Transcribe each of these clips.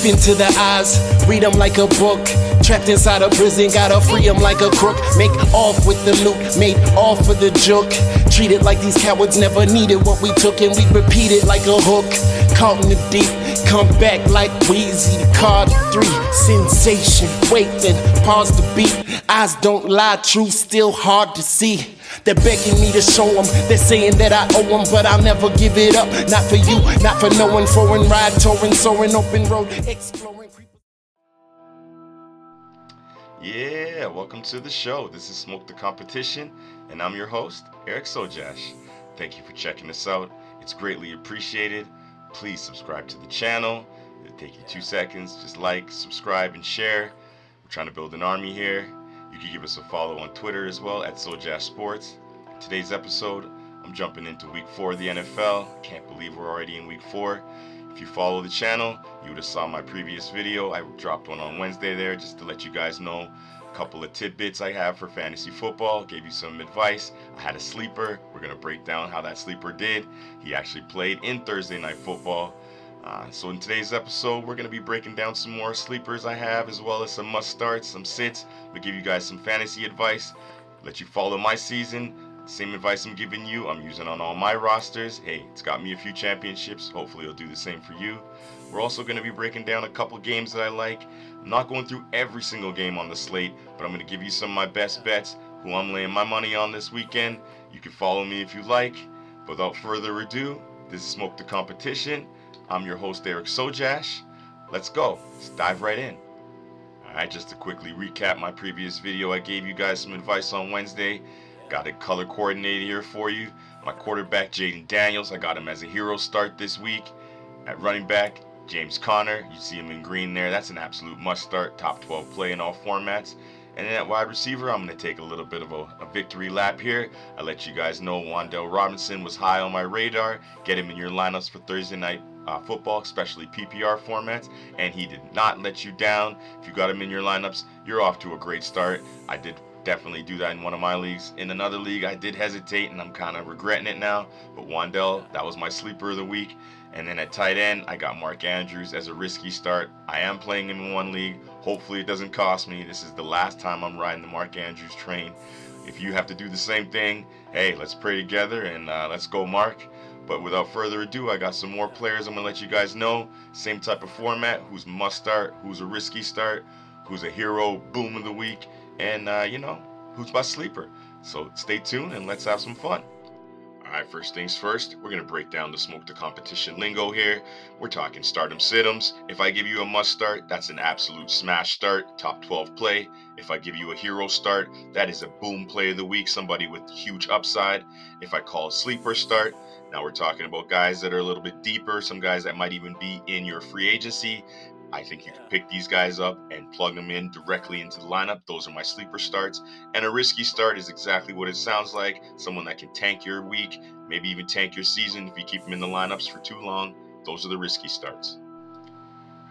Deep into the eyes, read them like a book. Trapped inside a prison, gotta free them like a crook. Make off with the loot, made off for the joke. Treated like these cowards never needed what we took, and we repeat it like a hook. Caught in the deep, come back like Wheezy. Card 3, sensation. Wait then, pause the beat. Eyes don't lie, truth still hard to see. They're begging me to show them, they're saying that I owe them, but I'll never give it up. Not for you, not for no one. Foreign ride, touring, soaring, open road, exploring. Yeah, welcome to the show. This is Smoke the Competition, and I'm your host, Eric Sojash. Thank you for checking us out. It's greatly appreciated. Please subscribe to the channel. It'll take you 2 seconds. Just like, subscribe, and share. We're trying to build an army here. You can give us a follow on Twitter as well at Sojash Sports. Today's episode, I'm jumping into week 4 of the NFL. Can't believe we're already in week 4. If you follow the channel, you would have saw my previous video. I dropped one on Wednesday there just to let you guys know a couple of tidbits I have for fantasy football. Gave you some advice. I had a sleeper. We're going to break down how that sleeper did. He actually played in Thursday Night Football. So in today's episode, we're going to be breaking down some more sleepers I have, as well as some must starts, some sits. We'll give you guys some fantasy advice, let you follow my season. Same advice I'm giving you, I'm using on all my rosters. Hey, it's got me a few championships. Hopefully it'll do the same for you. We're also going to be breaking down a couple games that I like. I'm not going through every single game on the slate, but I'm going to give you some of my best bets, who I'm laying my money on this weekend. You can follow me if you like. Without further ado, this is Smoke the Competition. I'm your host, Eric Sojash. Let's go. Let's dive right in. Alright, just to quickly recap my previous video, I gave you guys some advice on Wednesday. Got it color coordinated here for you. My quarterback, Jaden Daniels, I got him as a hero start this week. At running back, James Conner, you see him in green there. That's an absolute must start, top 12 play in all formats. And then at wide receiver, I'm going to take a little bit of a victory lap here. I let you guys know Wan'Dale Robinson was high on my radar. Get him in your lineups for Thursday night football, especially PPR formats, and he did not let you down. If you got him in your lineups, you're off to a great start. I did definitely do that in one of my leagues. In another league, I did hesitate, and I'm kind of regretting it now. But Wan'Dale, that was my sleeper of the week. And then at tight end, I got Mark Andrews as a risky start. I am playing him in one league. Hopefully it doesn't cost me. This is the last time I'm riding the Mark Andrews train. If you have to do the same thing, hey, let's pray together and let's go, Mark. But without further ado, I got some more players I'm going to let you guys know. Same type of format, who's must start, who's a risky start, who's a hero boom of the week, and who's my sleeper. So stay tuned and let's have some fun. Alright, first things first, we're going to break down the Smoke the Competition lingo here. We're talking stardom situms. If I give you a must start, that's an absolute smash start, top 12 play. If I give you a hero start, that is a boom play of the week, somebody with huge upside. If I call a sleeper start, now we're talking about guys that are a little bit deeper, some guys that might even be in your free agency. I think you can pick these guys up and plug them in directly into the lineup. Those are my sleeper starts. And a risky start is exactly what it sounds like. Someone that can tank your week, maybe even tank your season if you keep them in the lineups for too long. Those are the risky starts.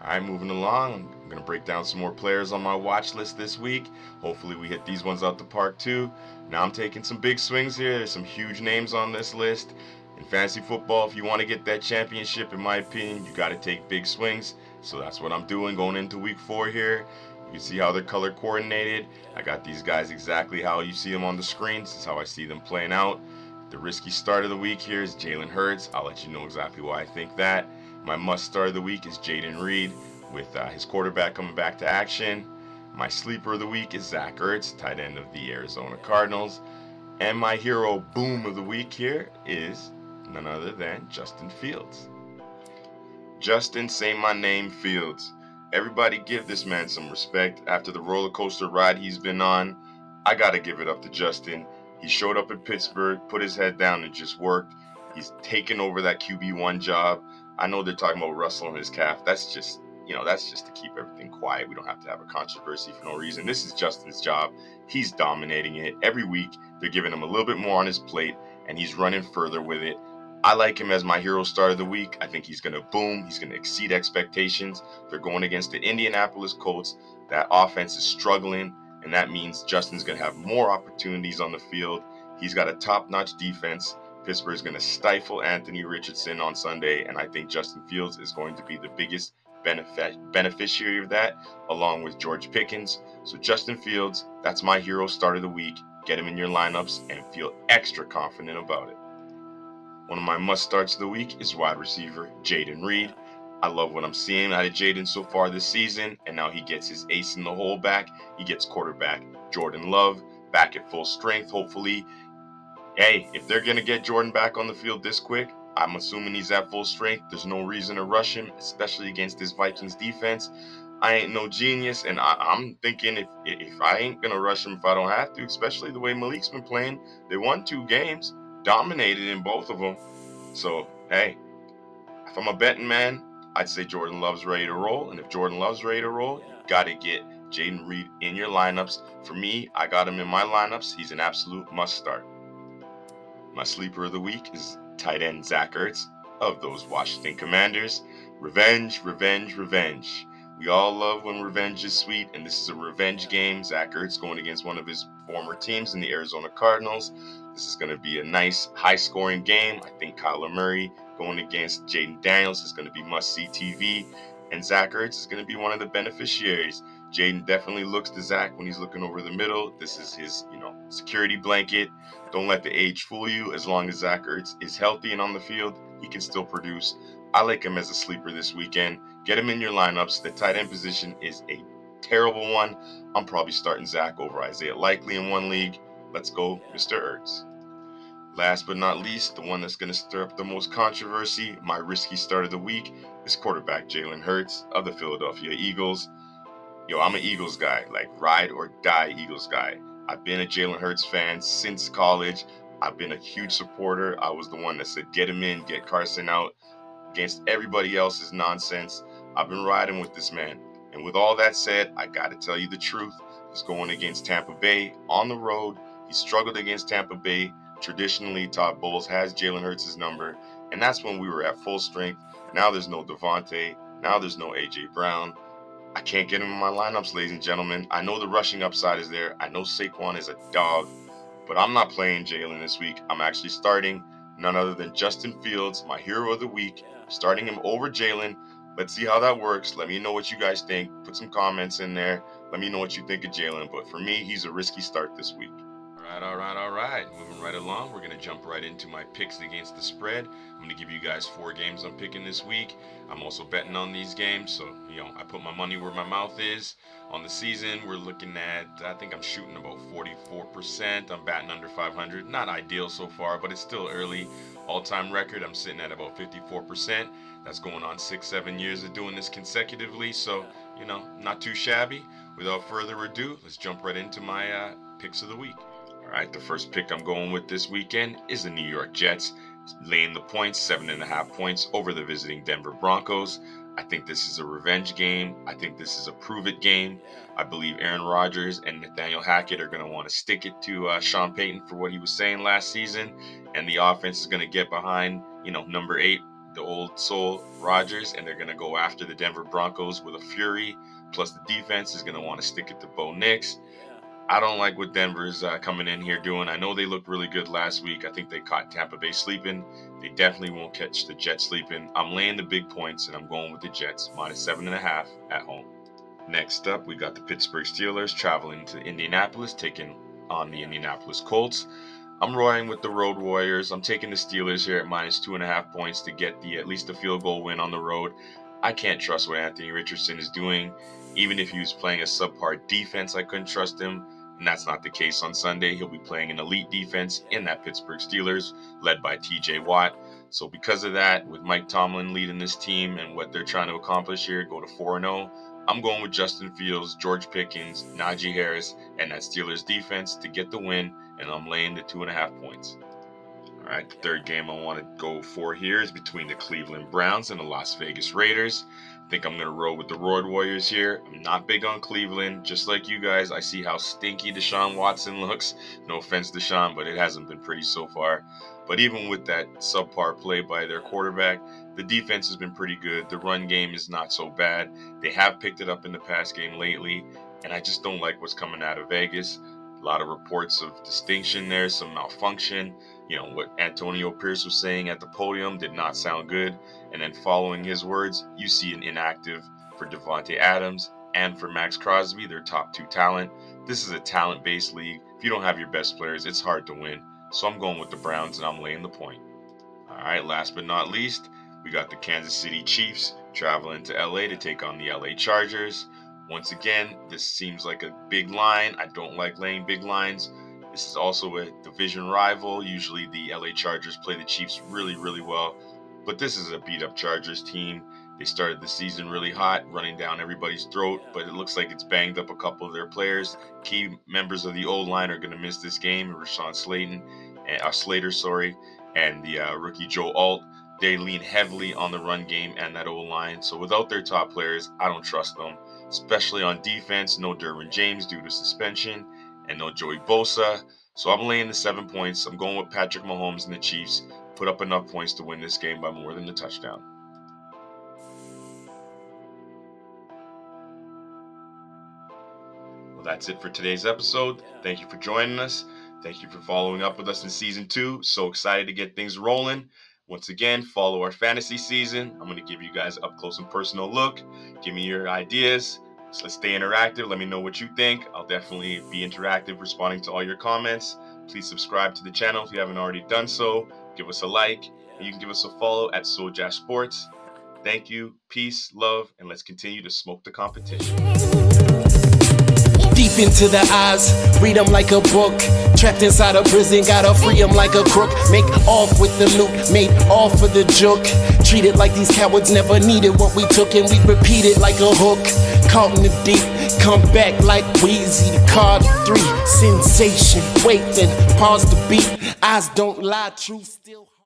All right, moving along. I'm going to break down some more players on my watch list this week. Hopefully we hit these ones out the park too. Now I'm taking some big swings here. There's some huge names on this list. In fantasy football, if you want to get that championship, in my opinion, you got to take big swings. So that's what I'm doing going into week 4 here. You can see how they're color coordinated. I got these guys exactly how you see them on the screen. This is how I see them playing out. The risky start of the week here is Jalen Hurts. I'll let you know exactly why I think that. My must start of the week is Jaden Reed with his quarterback coming back to action. My sleeper of the week is Zach Ertz, tight end of the Arizona Cardinals. And my hero boom of the week here is none other than Justin Fields. Justin, say my name, Fields. Everybody give this man some respect. After the roller coaster ride he's been on, I gotta give it up to Justin. He showed up in Pittsburgh, put his head down and just worked. He's taken over that QB1 job. I know they're talking about Russell and his calf. That's just to keep everything quiet. We don't have to have a controversy for no reason. This is Justin's job. He's dominating it. Every week, they're giving him a little bit more on his plate, and he's running further with it. I like him as my hero start of the week. I think he's going to boom. He's going to exceed expectations. They're going against the Indianapolis Colts. That offense is struggling, and that means Justin's going to have more opportunities on the field. He's got a top-notch defense. Pittsburgh's going to stifle Anthony Richardson on Sunday, and I think Justin Fields is going to be the biggest beneficiary of that, along with George Pickens. So Justin Fields, that's my hero start of the week. Get him in your lineups and feel extra confident about it. One of my must starts of the week is wide receiver Jaden Reed. I love what I'm seeing out of Jaden so far this season, and now he gets his ace in the hole back. He gets quarterback Jordan Love back at full strength, hopefully. Hey, if they're going to get Jordan back on the field this quick, I'm assuming he's at full strength. There's no reason to rush him, especially against this Vikings defense. I ain't no genius, and I'm thinking if I ain't going to rush him if I don't have to, especially the way Malik's been playing. They won 2 games, dominated in both of them. So, hey, if I'm a betting man, I'd say Jordan Love's ready to roll. And if Jordan Love's ready to roll, you got to get Jaden Reed in your lineups. For me, I got him in my lineups. He's an absolute must start. My sleeper of the week is tight end Zach Ertz of those Washington Commanders. Revenge, revenge, revenge. We all love when revenge is sweet, and this is a revenge game. Zach Ertz going against one of his former teams in the Arizona Cardinals. This is going to be a nice, high-scoring game. I think Kyler Murray going against Jaden Daniels is going to be must-see TV, and Zach Ertz is going to be one of the beneficiaries. Jaden definitely looks to Zach when he's looking over the middle. This is his, security blanket. Don't let the age fool you. As long as Zach Ertz is healthy and on the field, he can still produce. I like him as a sleeper this weekend. Get him in your lineups. The tight end position is a terrible one. I'm probably starting Zach over Isaiah Likely in one league. Let's go, Mr. Ertz. Last but not least, the one that's going to stir up the most controversy, my risky start of the week, is quarterback Jalen Hurts of the Philadelphia Eagles. I'm an Eagles guy, like ride or die Eagles guy. I've been a Jalen Hurts fan since college. I've been a huge supporter. I was the one that said get him in, get Carson out against everybody else's nonsense. I've been riding with this man. And with all that said, I got to tell you the truth. He's going against Tampa Bay on the road. He struggled against Tampa Bay. Traditionally, Todd Bowles has Jalen Hurts' number, and that's when we were at full strength. Now there's no Devontae. Now there's no A.J. Brown. I can't get him in my lineups, ladies and gentlemen. I know the rushing upside is there. I know Saquon is a dog, but I'm not playing Jalen this week. I'm actually starting none other than Justin Fields, my hero of the week. Starting him over Jalen. Let's see how that works. Let me know what you guys think. Put some comments in there. Let me know what you think of Jalen. But for me, he's a risky start this week. All right. Moving right along, we're going to jump right into my picks against the spread. I'm going to give you guys 4 games I'm picking this week. I'm also betting on these games, so, I put my money where my mouth is. On the season, we're looking at, I think I'm shooting about 44%. I'm batting under 500. Not ideal so far, but it's still early. All-time record, I'm sitting at about 54%. That's going on 6-7 years of doing this consecutively, so, not too shabby. Without further ado, let's jump right into my picks of the week. All right, the first pick I'm going with this weekend is the New York Jets, laying the points, 7.5 points over the visiting Denver Broncos. I think this is a revenge game. I think this is a prove-it game. I believe Aaron Rodgers and Nathaniel Hackett are going to want to stick it to Sean Payton for what he was saying last season, and the offense is going to get behind, number 8, the old soul Rodgers, and they're going to go after the Denver Broncos with a fury. Plus, the defense is going to want to stick it to Bo Nix. I don't like what Denver's coming in here doing. I know they looked really good last week. I think they caught Tampa Bay sleeping. They definitely won't catch the Jets sleeping. I'm laying the big points, and I'm going with the Jets, minus 7.5 at home. Next up, we got the Pittsburgh Steelers traveling to Indianapolis, taking on the Indianapolis Colts. I'm riding with the Road Warriors. I'm taking the Steelers here at minus 2.5 points to get at least a field goal win on the road. I can't trust what Anthony Richardson is doing. Even if he was playing a subpar defense, I couldn't trust him. And that's not the case on Sunday. He'll be playing an elite defense in that Pittsburgh Steelers, led by TJ Watt. So because of that, with Mike Tomlin leading this team and what they're trying to accomplish here, go to 4-0. I'm going with Justin Fields, George Pickens, Najee Harris, and that Steelers defense to get the win, and I'm laying the 2.5 points. All right, the third game I want to go for here is between the Cleveland Browns and the Las Vegas Raiders. I think I'm going to roll with the Road Warriors here. I'm not big on Cleveland. Just like you guys, I see how stinky Deshaun Watson looks. No offense, Deshaun, but it hasn't been pretty so far. But even with that subpar play by their quarterback, the defense has been pretty good. The run game is not so bad. They have picked it up in the pass game lately, and I just don't like what's coming out of Vegas. A lot of reports of distinction there, some malfunction. What Antonio Pierce was saying at the podium did not sound good. And then following his words, you see an inactive for Devontae Adams and for Max Crosby, their top two talent. This is a talent-based league. If you don't have your best players, it's hard to win. So I'm going with the Browns and I'm laying the point. All right, last but not least, we got the Kansas City Chiefs traveling to LA to take on the LA Chargers. Once again, this seems like a big line. I don't like laying big lines. This is also a division rival. Usually the LA Chargers play the Chiefs really, really well. But this is a beat-up Chargers team. They started the season really hot, running down everybody's throat, but it looks like it's banged up a couple of their players. Key members of the O-line are going to miss this game. Rashawn Slater, and the rookie Joe Alt. They lean heavily on the run game and that O-line. So without their top players, I don't trust them, especially on defense. No Derwin James due to suspension and no Joey Bosa. So I'm laying the 7 points. I'm going with Patrick Mahomes and the Chiefs. Put up enough points to win this game by more than the touchdown. Well, that's it for today's episode. Thank you for joining us. Thank you for following up with us in Season 2. So excited to get things rolling. Once again, follow our fantasy season. I'm going to give you guys an up-close and personal look. Give me your ideas. So let's stay interactive. Let me know what you think. I'll definitely be interactive, responding to all your comments. Please subscribe to the channel if you haven't already done so. Give us a like. And you can give us a follow at Souljash Sports. Thank you. Peace, love, and let's continue to smoke the competition. Deep into the eyes, read them like a book. Trapped inside a prison, gotta free them like a crook. Make off with the loot, made off for the joke. Treated like these cowards never needed what we took, and we repeat it like a hook. Caught in the deep, come back like Weezy. The card 3, sensation. Wait, then pause the beat. Eyes don't lie, truth still.